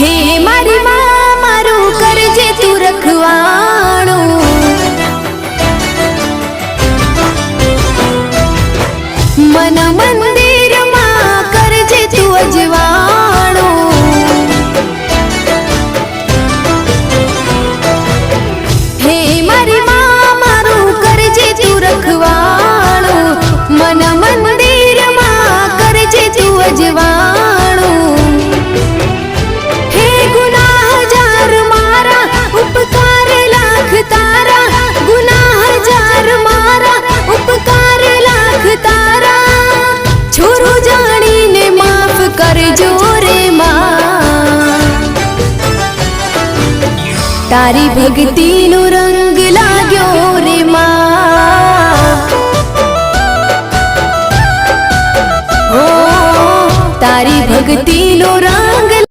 હે મારી માં મારું કરજે તું રખવાણું, મન મંદિરમાં કરજે તું અજવાણું, હે મારી માં મારું કરજે તું રખવાણું, મન મંદિરમાં કરજે તું અજવાણું, હે ગુનાહ હજાર મારા ઉપકાર લાખ તારા, ગુનાહ હજાર મારા ઉપકાર લાખ તારા, છોરું જાણીને માફ કરજો રે માં, તારી ભક્તિનો રંગ લાગ્યો રે માં, ઓ તારી ભક્તિનો રંગ